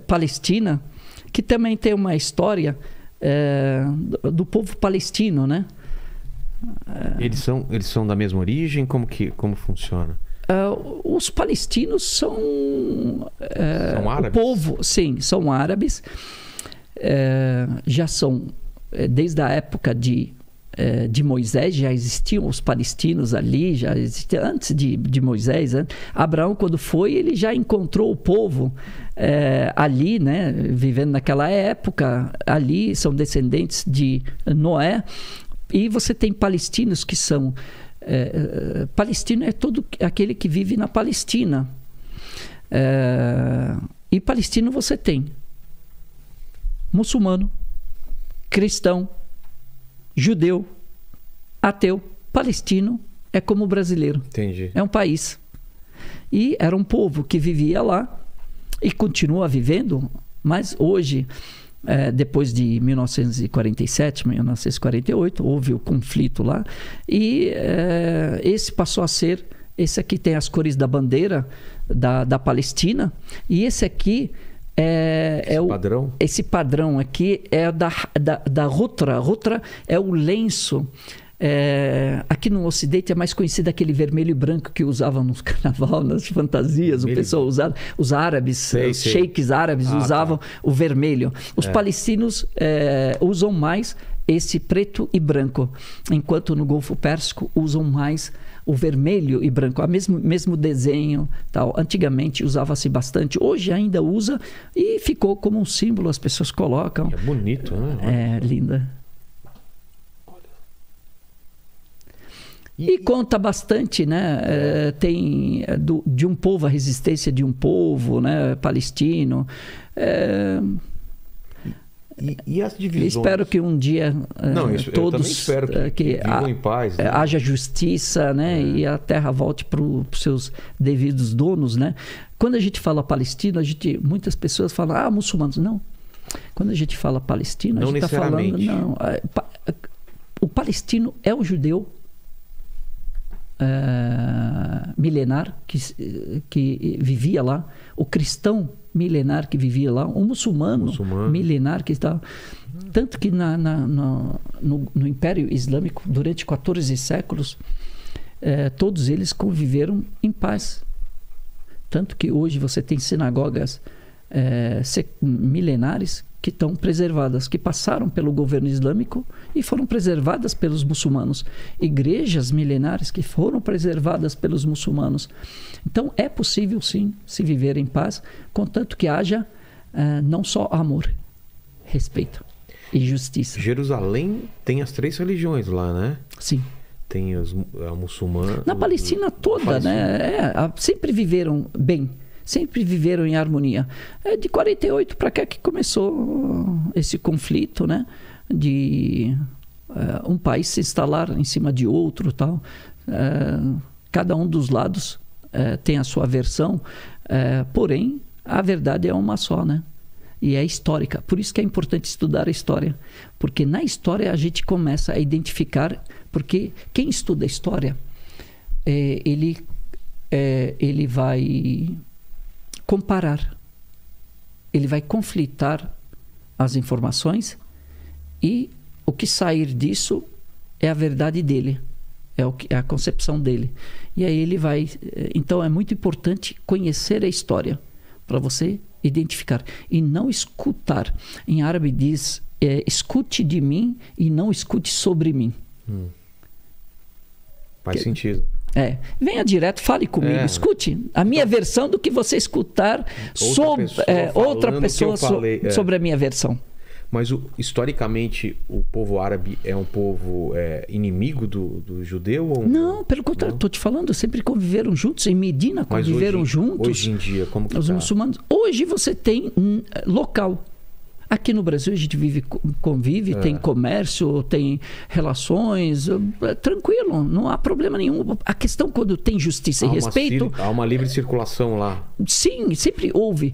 Palestina, que também tem uma história do povo palestino, né? Eles são da mesma origem? Como funciona? Os palestinos são árabes? O povo, sim, são árabes. Já são, desde a época de Moisés, já existiam os palestinos ali, já existia antes de Moisés, né? Abraão, quando foi, ele já encontrou o povo ali, né? Vivendo naquela época, ali são descendentes de Noé. E você tem palestinos que são... palestino é todo aquele que vive na Palestina. E palestino você tem muçulmano, cristão, judeu, ateu. Palestino é como o brasileiro. Entendi. É um país. E era um povo que vivia lá e continua vivendo, mas hoje, depois de 1947, 1948, houve o conflito lá, e esse passou a ser, esse aqui tem as cores da bandeira da Palestina, e esse aqui padrão? Esse padrão aqui é da Rutra. Rutra é o lenço. Aqui no Ocidente é mais conhecido aquele vermelho e branco que usavam nos carnaval, nas fantasias. O pessoal usava, os árabes, os sheiks árabes usavam o vermelho. Os palestinos usam mais esse preto e branco, enquanto no Golfo Pérsico usam mais o vermelho e branco, o mesmo desenho, tal. Antigamente usava-se bastante, hoje ainda usa e ficou como um símbolo, as pessoas colocam. É bonito, né? É linda. E conta bastante, né? Tem de um povo, a resistência de um povo, né? Palestino. E as divisões? Espero que um dia todos eu também espero que vivam em paz, né? Haja justiça, né? E a terra volte para os seus devidos donos, né? Quando a gente fala palestino, muitas pessoas falam, muçulmanos. Não. Quando a gente fala palestino, a gente está falando... Não, o palestino é o judeu milenar que vivia lá, o cristão milenar que vivia lá, o muçulmano milenar que estava... Tanto que no Império Islâmico, durante 14 séculos, todos eles conviveram em paz. Tanto que hoje você tem sinagogas milenares que estão preservadas, que passaram pelo governo islâmico e foram preservadas pelos muçulmanos. Igrejas milenares que foram preservadas pelos muçulmanos. Então, é possível, sim, se viver em paz, contanto que haja não só amor, respeito e justiça. Jerusalém tem as 3 religiões lá, né? Sim. Tem os muçulmanos... Na Palestina toda, né? Sempre viveram bem. Sempre viveram em harmonia. De 48 para cá que começou esse conflito, né? De um país se instalar em cima de outro, tal. Cada um dos lados tem a sua versão, porém a verdade é uma só, né? E é histórica. Por isso que é importante estudar a história, porque na história a gente começa a identificar, porque quem estuda a história, ele vai comparar, ele vai conflitar as informações e o que sair disso é a verdade dele, é a concepção dele. E aí ele vai... Então é muito importante conhecer a história para você identificar e não escutar. Em árabe diz, escute de mim e não escute sobre mim. Faz sentido. Venha direto, fale comigo, escute a minha versão do que você escutar outra pessoa sobre a minha versão. Mas historicamente o povo árabe é um povo inimigo do judeu? Ou não, pelo contrário, estou te falando, sempre conviveram juntos, em Medina conviveram juntos. Hoje em dia, como que os muçulmanos. Hoje você tem local. Aqui no Brasil a gente convive, tem comércio, tem relações, tranquilo, não há problema nenhum. A questão quando tem justiça e respeito... Há uma livre circulação lá. Sim, sempre houve.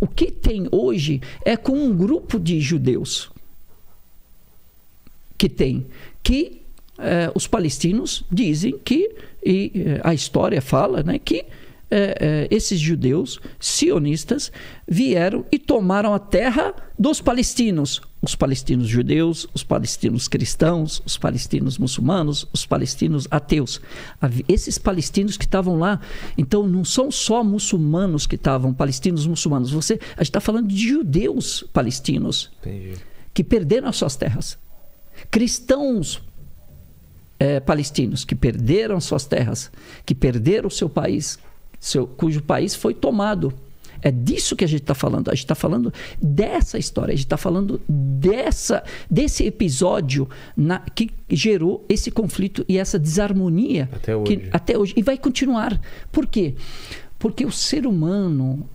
O que tem hoje é com um grupo de judeus os palestinos dizem que, e a história fala, né, que esses judeus sionistas vieram e tomaram a terra dos palestinos. Os palestinos judeus, os palestinos cristãos, os palestinos muçulmanos, os palestinos ateus. Esses palestinos que estavam lá, então não são só muçulmanos que estavam, palestinos muçulmanos. A gente está falando de judeus palestinos. Entendi. Que perderam as suas terras. Cristãos palestinos que perderam suas terras, que perderam o seu país, cujo país foi tomado. É disso que a gente está falando. A gente está falando dessa história. A gente está falando desse episódio que gerou esse conflito e essa desarmonia. Até hoje. E vai continuar. Por quê? Porque o ser humano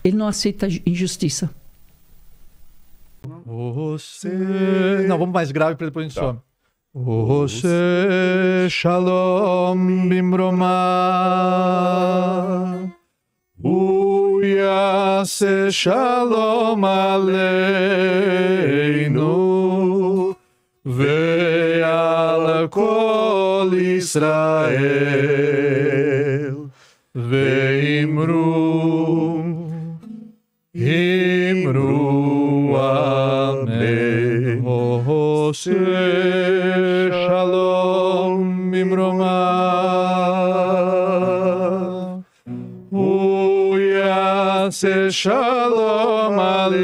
ele não aceita injustiça. Não, vamos mais grave para depois a gente some. Ose shalom bimroma, uyase shalom aleinu, ve'al kol Israel, ve'imru amen. Ose shalom bimroma, uyase shalom aleinu,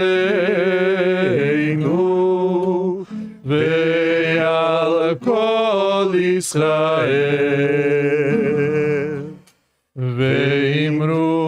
ve'al kol Israel, ve'imru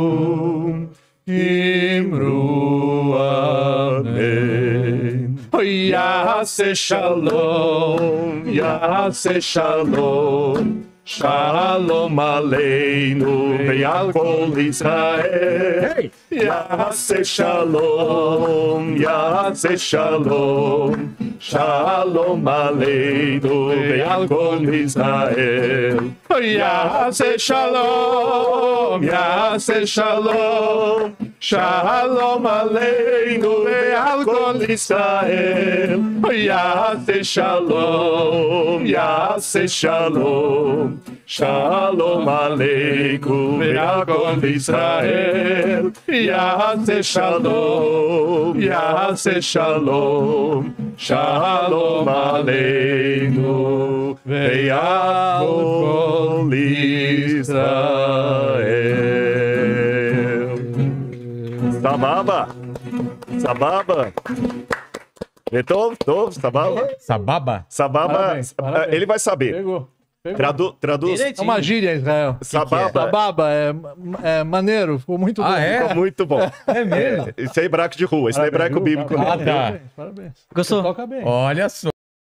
amen. Yase shalom, yase shalom, shalom aleinu ve'al kol Israel. Yase shalom, yase shalom, shalom aleinu ve'al kol Israel. Yase shalom, yase shalom, shalom aleinu ve'al kol Israel. Yase shalom, yase shalom, shalom aleinu ve'al kol Israel. Yase shalom, yase shalom, shalom aleinu ve'al kol Israel. Sababa. Sababa. Tov, Sababa. Sababa? Sababa. Parabéns, parabéns. Ele vai saber. Pegou. Traduz. É uma gíria, Israel. Sababa. Sababa é maneiro, ficou muito bom. Ficou muito bom. É mesmo? Isso é hebraico de rua, isso é hebraico bíblico. Ah, tá. Parabéns. Gostou? Você toca bem. Olha só.